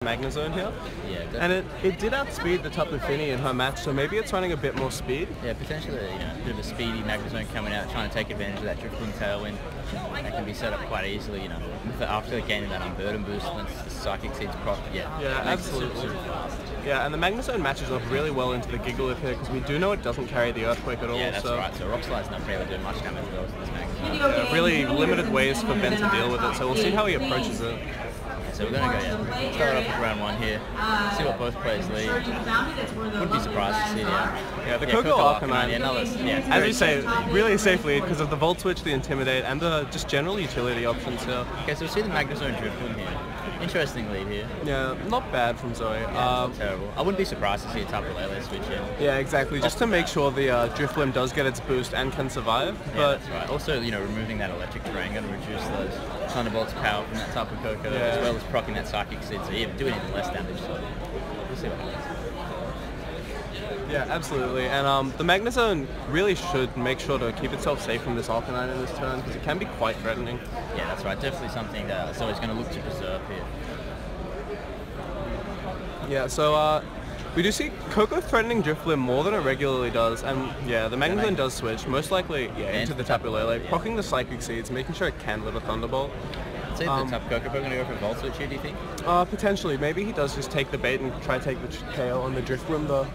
Magnezone here. Yeah, definitely. And it did outspeed the Tapu Fini in her match, so maybe it's running a bit more speed. Yeah, potentially, a bit of a speedy Magnezone coming out, trying to take advantage of that drifting tailwind. That can be set up quite easily, after gaining that unburden boost once the Psychic Seeds proc. Yeah, absolutely. Yeah, and the Magnezone matches up really well into the Gigalith here because we do know it doesn't carry the Earthquake at all. Yeah, that's right. So Rock Slide's not really doing much damage at all to this Magnezone. Yeah, really limited ways for Ben to deal with it, so we'll see how he approaches it. So we're going to go, start off with round 1 here, see what both players lead. Wouldn't be surprised to see the Coco Arcanine, as you say, really safe lead because of the Volt Switch, the Intimidate, and the just general utility options here. Okay, so we'll see the Magnezone Drifloon here. Interesting lead here. Yeah, not bad from Zoe. Yeah, not terrible. I wouldn't be surprised to see a Tapu Lele switch in. Yeah, exactly. Just to make sure the Drifloon does get its boost and can survive. But that's right. Also, removing that electric terrain going to reduce those Thunderbolt's power from that Tapu Koko, as well as proccing that Psychic Seed, so even doing even less damage. So we'll see what happens. Yeah, absolutely. And the Magnezone really should make sure to keep itself safe from this Arcanine in this turn because it can be quite threatening. Yeah, that's right. Definitely something that it's always going to look to preserve here. Yeah, so we do see Coco threatening Drifloon more than it regularly does, and yeah, the Magnezone does switch, most likely into the Tapu Lele, proccing the Psychic Seeds, making sure it can live a Thunderbolt. So the Tapu Koko going to go for a Volt Switch here, do you think? Potentially. Maybe he does just take the bait and try to take the KO on the Drifloon though.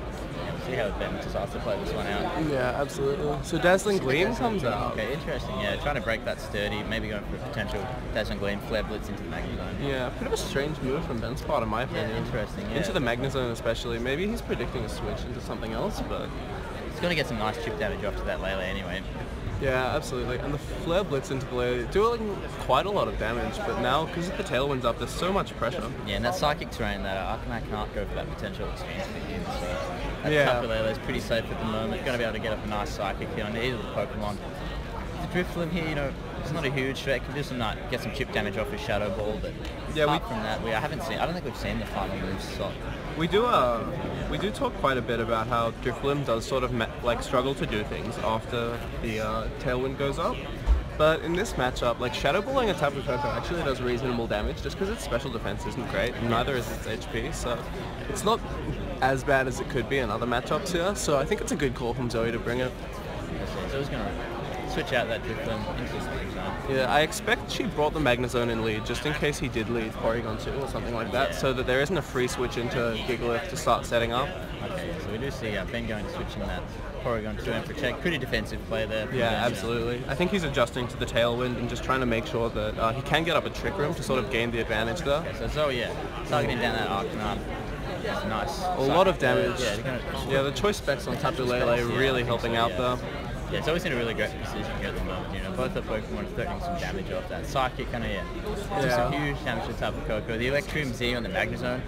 See how Ben decides to play this one out. Yeah, absolutely. So Dazzling Gleam comes out. Okay, interesting. Yeah, trying to break that sturdy, maybe going for a potential Dazzling Gleam, Flare Blitz into the Magnezone. Yeah, bit of a strange move from Ben's part, in my opinion. Yeah, interesting. Yeah. Into the Magnezone especially. Maybe he's predicting a switch into something else, but he's going to get some nice chip damage off to that Lele anyway. Yeah, absolutely. And the Flare Blitz into the Lele doing quite a lot of damage, but now, because the tailwind's up, there's so much pressure. Yeah, and that Psychic terrain, that Arcanine can't go for that potential exchange for him, so that Tapu Lele is pretty safe at the moment. Going to be able to get up a nice Psychic here on either of the Pokemon. The Drifloon here, it's not a huge threat. Can do some get some chip damage off his Shadow Ball, but apart from that, I don't think we've seen the final moves. So we do talk quite a bit about how Drifloon does sort of struggle to do things after the tailwind goes up. But in this matchup, Shadow Balling a Tapu Koko actually does reasonable damage just because its special defense isn't great, and neither is its HP, so it's not as bad as it could be in other matchups here, so I think it's a good call from Zoe to bring it. So he's going to switch out that Drifloon into the Snake Zone. Yeah, I expect she brought the Magnezone in lead just in case he did lead Porygon 2 or something like that, so that there isn't a free switch into Gigalith to start setting up. Okay, so we do see Ben going to switch in that Porygon 2 and protect. Pretty defensive play there. Yeah, absolutely. I think he's adjusting to the tailwind and just trying to make sure that he can get up a Trick Room to sort of gain the advantage there. Okay, so Zoe, targeting down that Arcanine. Nice. A lot of damage. Yeah, the choice specs on Tapu Lele really helping out there. Yeah, it's always in a really great position here at the moment. Both the Pokemon are threatening some damage off that. Psychic do some huge damage to Tapu Koko. The Electrium Z on the Magnezone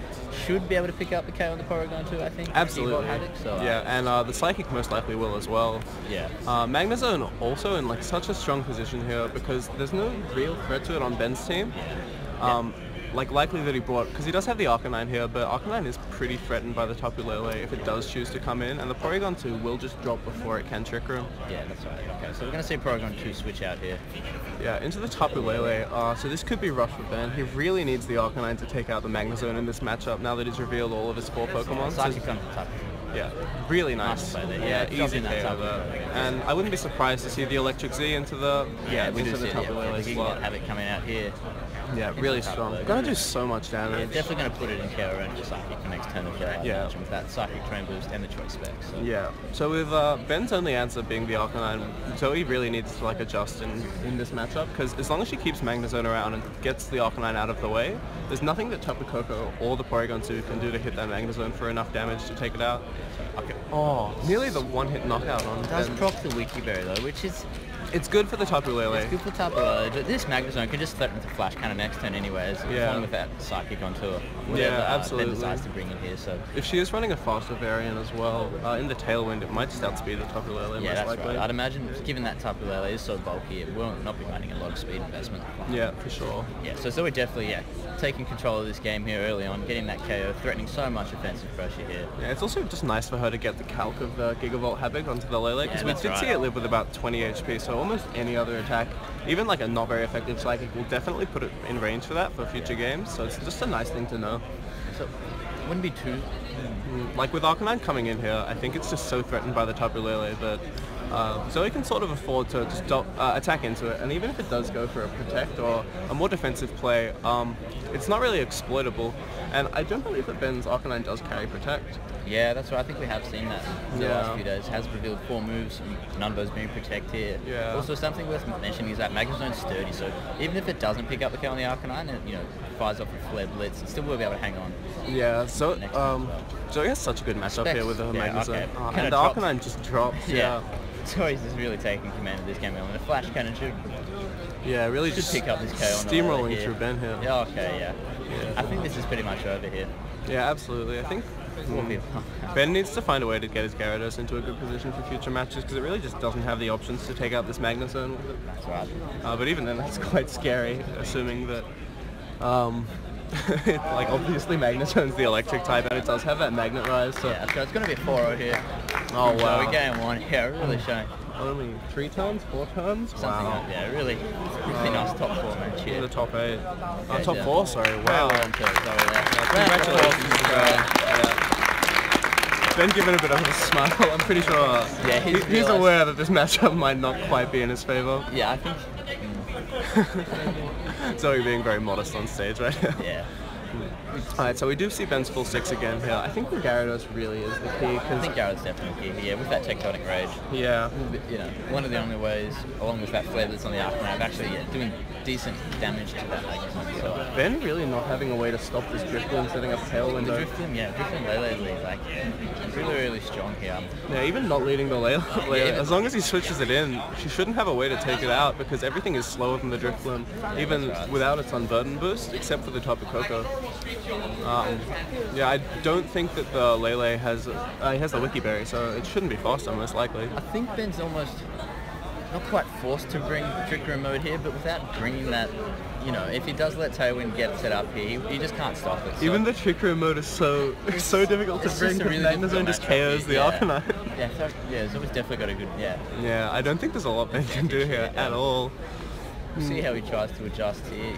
should be able to pick up the K on the Porygon too, I think. Absolutely. So, yeah, and the Psychic most likely will as well. Yeah. Magnezone also in such a strong position here because there's no real threat to it on Ben's team. Likely that he brought, because he does have the Arcanine here, but Arcanine is pretty threatened by the Tapu Lele if it does choose to come in, and the Porygon 2 will just drop before it can Trick Room. Yeah, that's right. Okay, so we're going to see Porygon 2 switch out here. Yeah, into the Tapu Lele, so this could be rough for Ben. He really needs the Arcanine to take out the Magnezone in this matchup now that he's revealed all of his 4 Pokemon. Psychic on the Tapu. Yeah, really nice. Yeah, easy KO there. And I wouldn't be surprised to see the Electric Z into the into the Tapu Lele slot. Have it coming out here. Yeah, really strong. Gonna do so much damage. Yeah, definitely gonna put it in KO range for Psychic for next turn of with that Psychic Train Boost and the choice specs. So. Yeah. So with Ben's only answer being the Arcanine, Zoe really needs to adjust in this matchup because as long as she keeps Magnezone around and gets the Arcanine out of the way, there's nothing that Tapu Koko or the Porygon 2 can do to hit that Magnezone for enough damage to take it out. Okay. Oh, nearly the one-hit knockout on. It does proc the Wiki Berry though, which is. It's good for the Tapu Lele. It's good for Tapu Lele, but this Magnezone can just threaten to Flash Cannon next turn anyways, as long with that Psychic on tour. Yeah, absolutely. Ben decides to bring in here, so. If she is running a faster variant as well, in the Tailwind, it might just outspeed the Tapu Lele most likely. Right. I'd imagine, given that Tapu Lele is so bulky, it will not be running a lot of speed investment. Yeah, for sure. Yeah, so Zoe definitely, taking control of this game here early on, getting that KO, threatening so much offensive pressure here. Yeah, it's also just nice for her to get the calc of the Gigavolt Havoc onto the Lele, because we did see it live with about 20 HP, so almost any other attack, even a not very effective Psychic, will definitely put it in range for that for future games, so it's just a nice thing to know. so wouldn't be too... Like with Arcanine coming in here, I think it's just so threatened by the Tapu Lele that Zoe can sort of afford to just attack into it, and even if it does go for a protect or a more defensive play, it's not really exploitable. And I don't believe that Ben's Arcanine does carry protect. Yeah, that's right. I think we have seen that in the last few days. Has revealed 4 moves, and none of those being protect here. Yeah. Also, something worth mentioning is that Magnezone's sturdy, so even if it doesn't pick up the kill on the Arcanine, and it fires off with Flare Blitz, it still will be able to hang on. Yeah, so Zoe has such a good matchup here with her Magnezone. Okay. And the Arcanine just drops. Yeah. Zoe's is really taking command of this game, and a Flash Cannon should really just pick up this KO on steamrolling through Ben here. Yeah, okay, yeah. I think this is pretty much over here. Yeah, absolutely. I think Ben needs to find a way to get his Gyarados into a good position for future matches, because it really just doesn't have the options to take out this Magnezone with it. That's right. But even then, that's quite scary, assuming that like obviously Magnezone's the electric type, and it does have that Magnet Rise. So yeah, so it's going to be a 4-0 here. Oh wow. So game 1 here, really showing. Only 3 turns, 4 turns? Something like that. Yeah, really nice top 4 match here. The top 8. Top 4, sorry. Wow. Congratulations, Ben giving a bit of a smile. I'm pretty sure he's aware that this matchup might not quite be in his favour. Yeah, I think... Zoe being very modest on stage right now. Yeah. Alright, so we do see Ben's full 6 again here. I think the Gyarados really is the key. I think Gyarados definitely key, with that Tectonic Rage. Yeah. One of the only ways, along with that Flare that's on the Arcanine, of actually doing decent damage to that Magnezone. So, Ben really not having a way to stop this Drifloon setting up Tailwind. The Drifloon, Drifloon Lele lead, really strong here. Yeah, even not leading the Lele, as long as he switches it in, she shouldn't have a way to take it out, because everything is slower than the Drifloon, even without its Unburden boost, except for the Tapu Koko. I don't think that the Lele has the Wiki Berry, so it shouldn't be faster, most likely. I think Ben's almost not quite forced to bring Trick Room mode here, but without bringing that, if he does let Tailwind get set up here, he just can't stop it. So. Even the Trick Room mode is so difficult to bring, because Magnezone just KOs the Arcanine. It's always definitely got a good, Yeah, I don't think there's a lot Ben can do here at all. We'll see how he tries to adjust here,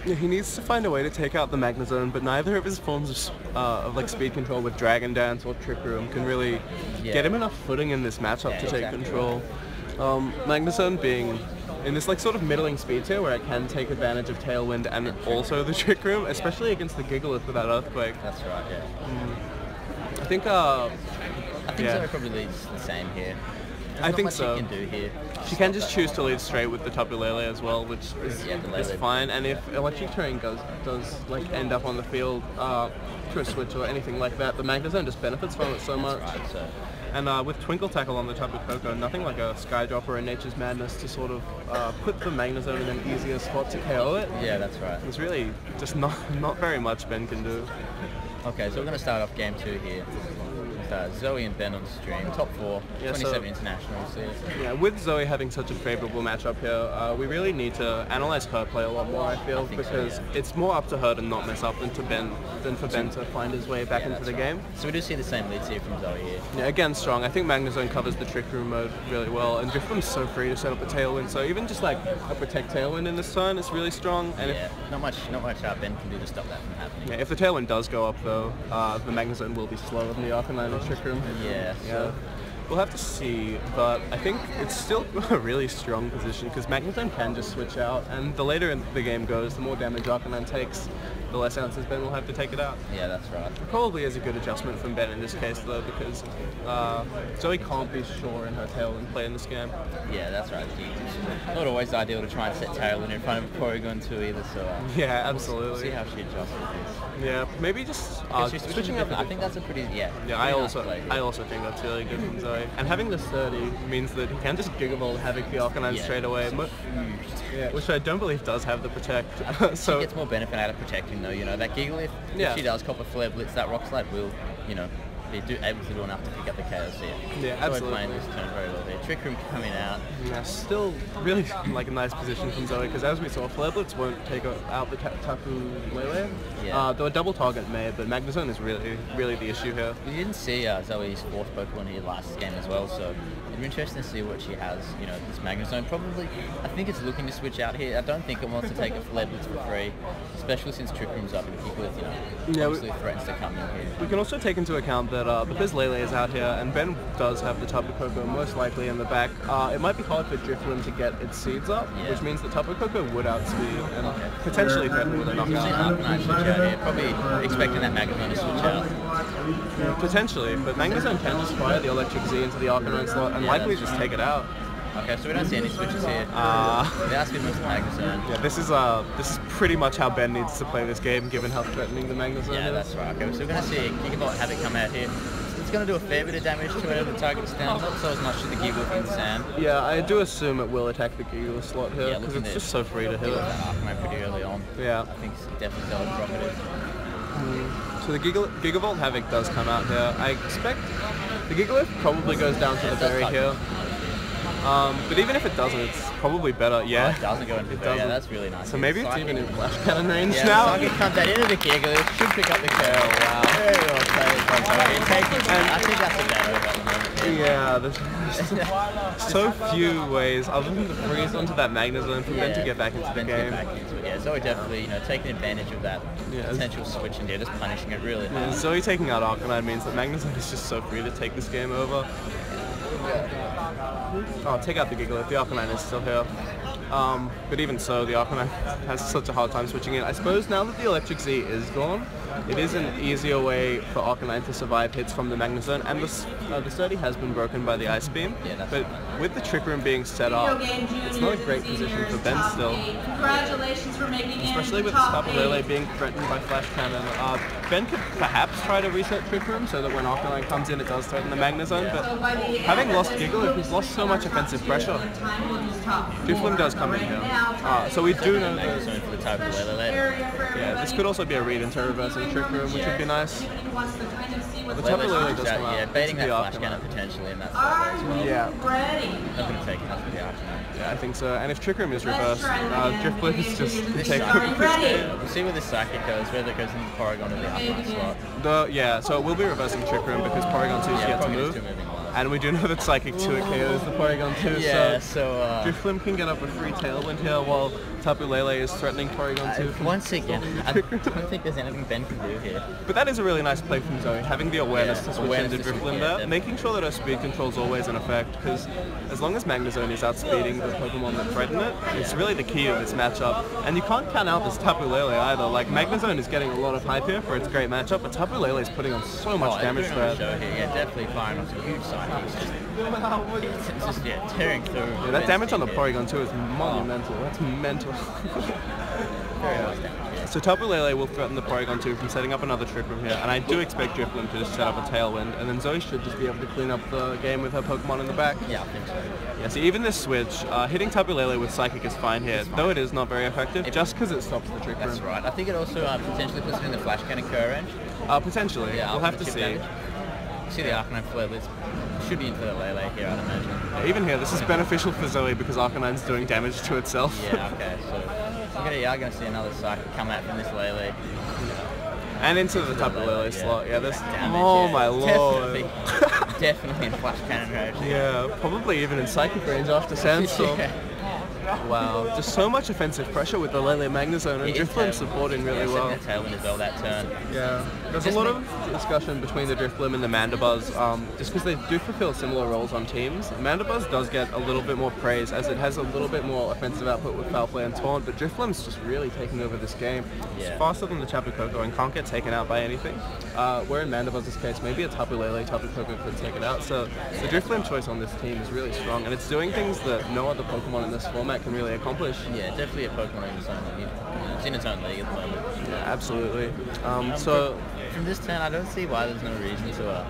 Yeah, he needs to find a way to take out the Magnezone, but neither of his forms of speed control with Dragon Dance or Trick Room can really get him enough footing in this matchup to take control. Magnezone being in this sort of middling speed tier where it can take advantage of Tailwind and also the Trick Room, especially against the Gigalith with that Earthquake. That's right, I think Zoe probably leads the same here. I think so. She can do here. She can just choose to lead straight with the Tapu Lele as well, which is fine. And if Electric Terrain does end up on the field to a switch or anything like that, the Magnezone just benefits from it so much. Right, so. And with Twinkle Tackle on the Tapu Koko, nothing like a Skydrop or a Nature's Madness to sort of put the Magnezone in an easier spot to KO it. Yeah, that's right. It's really just not very much Ben can do. Okay, so we're going to start off game 2 here. Zoe and Ben on stream, top 4, 27 internationals. Yeah, with Zoe having such a favourable matchup here, we really need to analyse her play a lot more, I feel, because it's more up to her to not mess up than for Ben to find his way back into the game. So we do see the same leads here from Zoe here. Yeah, again strong. I think Magnezone covers the Trick Room mode really well, and Drifloom's so free to set up a Tailwind, so even just a Protect Tailwind in this turn is really strong. And not much Ben can do to stop that from happening. Yeah, if the Tailwind does go up though, the Magnezone will be slower than the Arcanine and Trick Room. So we'll have to see, but I think it's still a really strong position because Magnezone can just switch out, and the later the game goes, the more damage Arcanine takes, the less ounces Ben will have to take it out. Yeah, that's right. Probably is a good adjustment from Ben in this case though, because Zoe can't be sure in her Tailwind play in this game. Yeah, that's right. It's not always ideal to try and set Tailwind in front of Porygon too either, so... yeah, absolutely. We'll see how she adjusts with this. Yeah, maybe just switching up. I think that's a pretty, I also think that's really good from Zoe. And having this 30 means that he can just Gigavolt Havoc the Arcanine straight away. Which I don't believe does have the Protect. So she gets more benefit out of protecting though, that Gigalith, if she does cop a Flare Blitz, that Rock Slide will, be able to do enough to pick up the KOs here. Yeah, so absolutely. We're playing this turn very well there. Trick Room coming out. Yeah, still really like a nice position from Zoe, because as we saw, Flare Blitz won't take out the Tapu Lele. Yeah. Though a double target may, but Magnezone is really the issue here. We didn't see Zoe's fourth Pokemon here last game as well, so it'd be interesting to see what she has. You know, this Magnezone probably, I think it's looking to switch out here. I don't think it wants to take a Flare Blitz for free, especially since Trick Room's up and Gigalith, you know, obviously threatens to come in here. We can also take into account that because Lele is out here and Ben does have the Tapu Koko most likely in the back, it might be hard for Drifloon to get its seeds up, which means that Tapu Koko would outspeed and potentially threaten with a knockout. Usually Arcanine switch out here, probably expecting that Magnezone to switch out. Potentially, but Magnezone can just fire the Electric Z into the Arcanine slot and likely just take it out. Okay, so we don't see any switches here. The outspeed moves to Magnezone. Yeah, this is pretty much how Ben needs to play this game, given how threatening the Magnezone is. Yeah, that's right. Okay, so we're going to see Gigavolt have it come out here. It's going to do a fair bit of damage to whatever the target's down, not so as much to the Gigalith in sand. Yeah, I do assume it will attack the Gigalith slot here, because it's just so free to hit it. Arcanine pretty early on. Yeah. I think it's definitely going to drop it. So the Gigavolt Havoc does come out here. I expect the Gigalith probably goes down to the berry here. But even if it doesn't, it's probably better. Yeah. Oh, it doesn't go into the berry. Yeah, that's really nice. So maybe it's even in Flash Cannon range now. Psychic comes out into the Gigalith, should pick up the curl. Wow. Very well played. I think that's a better at the moment. Yeah, there's so few ways other than to freeze onto that Magnezone for Ben to get back into the game. Yeah, Zoe definitely, you know, taking advantage of that potential switch and just punishing it really hard. Yeah, Zoe taking out Arcanine means that Magnezone is just so free to take this game over. Oh, take out the Gigalith, the Arcanine is still here. But even so, the Arcanine has such a hard time switching in. I suppose now that the Electric Z is gone, it is an easier way for Arcanine to survive hits from the Magnezone, and the Sturdy has been broken by the Ice Beam. Yeah, but with the Trick Room being set up, it's not a great position for Ben still. Congratulations for making it. Especially with Tapu Lele being threatened by Flash Cannon. Ben could perhaps try to reset Trick Room so that when Arcanine comes in it does threaten the Magnezone, but having lost Gigalith, he's lost so much offensive pressure. Drifloon does come in here. So we do know that... For the Tapu Lele. Yeah, this could also be a read into reversing Trick Room, which would be nice. The Tapu Lele does come out. Yeah, baiting that Flash Cannon potentially in that slot as well. Yeah. Not going to take enough for the Arcanine. Yeah, I think so. And if Trick Room is reversed, Drifloon is just take over this game. We'll see where this Psychic goes, whether it goes into Porygon or the Arcanine slot. Yeah, so it will be reversing Trick Room because Porygon 2 is yet to move. And we do know that Psychic 2 KOs the Porygon 2, so Drifloon can get up a free Tailwind here while Tapu Lele is threatening Porygon 2. Once again, I don't think there's anything Ben can do here. But that is a really nice play from Zoe, having the awareness to switch into Drifloon there, making sure that her speed control is always in effect, because as long as Magnezone is outspeeding the Pokemon that threaten it, it's really the key of this matchup. And you can't count out this Tapu Lele either. Like, Magnezone is getting a lot of hype here for its great matchup, but Tapu Lele is putting on so much damage there. Yeah, definitely firing off some huge side hits. It's just tearing through. Yeah, that damage on the Porygon 2 is monumental. That's mental. Very nice damage. So Tapu Lele will threaten the Porygon 2 from setting up another Trick Room here, and I do expect Drifloon to just set up a Tailwind, and then Zoe should just be able to clean up the game with her Pokemon in the back. Yeah, I think so. Yeah, so even this switch, hitting Tapu Lele with Psychic is fine here, though it is not very effective, just because it stops the Trick Room. That's right. I think it also potentially puts it in the Flash Cannon Curl range. Potentially. Yeah, we'll have to see. Damage. See the Arcanine Flare Blitz. Should be into the Lele here, I'd imagine. Yeah, even here, this is beneficial for Zoe because Arcanine's doing damage to itself. Yeah, okay, so we are going to see another Psychic come out from this Lele. And into the Tapu Lele slot. Yeah, this. Damage, oh my lord. Definitely in Flash Cannon range. Yeah, probably even in Psychic range after Sandstorm. Wow, just so much offensive pressure with the Lele Magnezone and Drifloon supporting really well. Yeah, Tailwind as well that turn. Yeah, there's a lot of discussion between the Drifloon and the Mandibuzz, just because they do fulfill similar roles on teams. Mandibuzz does get a little bit more praise as it has a little bit more offensive output with Foul Play and Taunt, but Drifloon's just really taking over this game. Yeah. It's faster than the Tapu Koko and can't get taken out by anything. Where in Mandibuzz's case, maybe a Tapu Lele, Tapu Koko could take it out. So the Drifloon choice on this team is really strong, and it's doing things that no other Pokemon in this format can really accomplish. Yeah, definitely a Pokemon in its own league. It's in its own league at the moment. Yeah, absolutely. So from this turn, I don't see why there's no reason to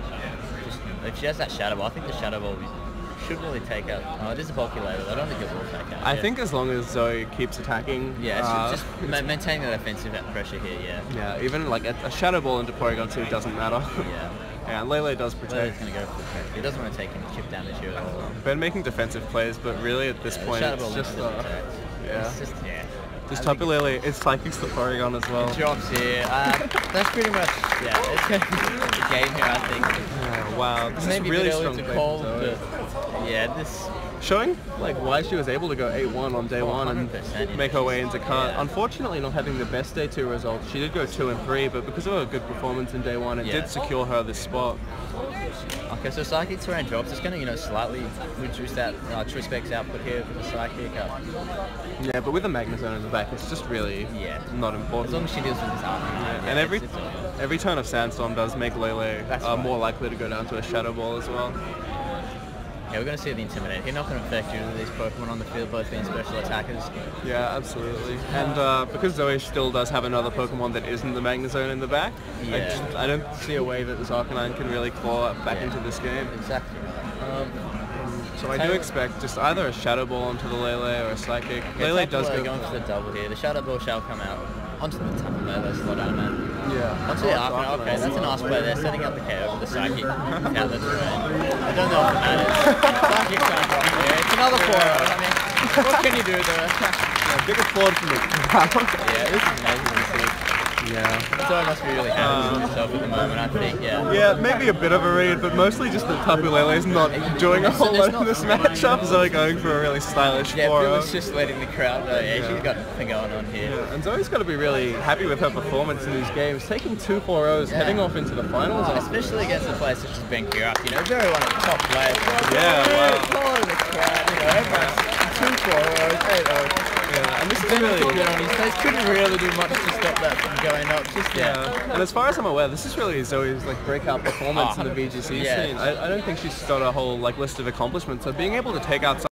just, if she has that Shadow Ball, I think the Shadow Ball should really take out. Oh, it is a bulky later. I don't think it will take out. I think as long as Zoe keeps attacking. Yeah, just maintaining that offensive pressure here. Yeah. Yeah, even like a Shadow Ball into Porygon 2 doesn't matter. Yeah. Yeah, and Lele does Lele's protect. going to go for the pressure. He doesn't want to take any chip damage here at all. Ben making defensive plays, but really at this point Shadow it's Ball just yeah. It's just This Tapu Lele, it's psychics the Porygon as well. It drops here. That's pretty much it's going to be the game here, I think. Yeah, wow, this Maybe is really a bit strong early to play call, from Zoe. but yeah, this. Showing like why she was able to go 8-1 on day 1 and make her way into cut. Yeah. Unfortunately, not having the best day 2 results. She did go 2 and 3, but because of her good performance in day 1, it did secure her this spot. Okay, so Psychic terrain drops. It's going to, slightly reduce that True Specs output here for the Psychic. Yeah, but with a Magnezone in the back, it's just really not important. As long as she deals with this armor. And every turn of Sandstorm does make Lele more likely to go down to a Shadow Ball as well. Yeah, we're going to see the Intimidate. He's not going to affect you with these Pokemon on the field, both being special attackers. Yeah, absolutely. And because Zoe still does have another Pokemon that isn't the Magnezone in the back, I don't see a way that this Arcanine can really claw back into this game. Exactly. So I do expect just either a Shadow Ball onto the Lele or a Psychic. Lele does go going for the double here. The Shadow Ball shall come out onto the Tapu Lele slot out, man. Yeah. Onto the Arcanine. Okay, that's a nice play there, setting up the KO with the Psychic out the terrain. I don't know what that is. Psychic can't drop here. It's another 4-0. I mean, what can you do there? Big applaud for me. Yeah, this is amazing to see. Yeah. Zoe must be really happy with himself at the moment, I think, Yeah, maybe a bit of a read, but mostly just that Tapu Lele's not doing a whole lot in this matchup. Zoe going for a really stylish 4-0. Bill's just letting the crowd know, she's got nothing going on here. Yeah, and Zoe's got to be really happy with her performance in these games, taking 2 4-0s, heading off into the finals. Especially against a player such as Ben Kirk, very one of the top players. Yeah, wow. All of the crowd, everyone's 2 4-0s, 8-0. Yeah, and this is really good on his face. Couldn't really do much to stop that from going up. And as far as I'm aware, this is really Zoe's breakout performance in the VGC scene. I don't think she's got a whole list of accomplishments. So being able to take out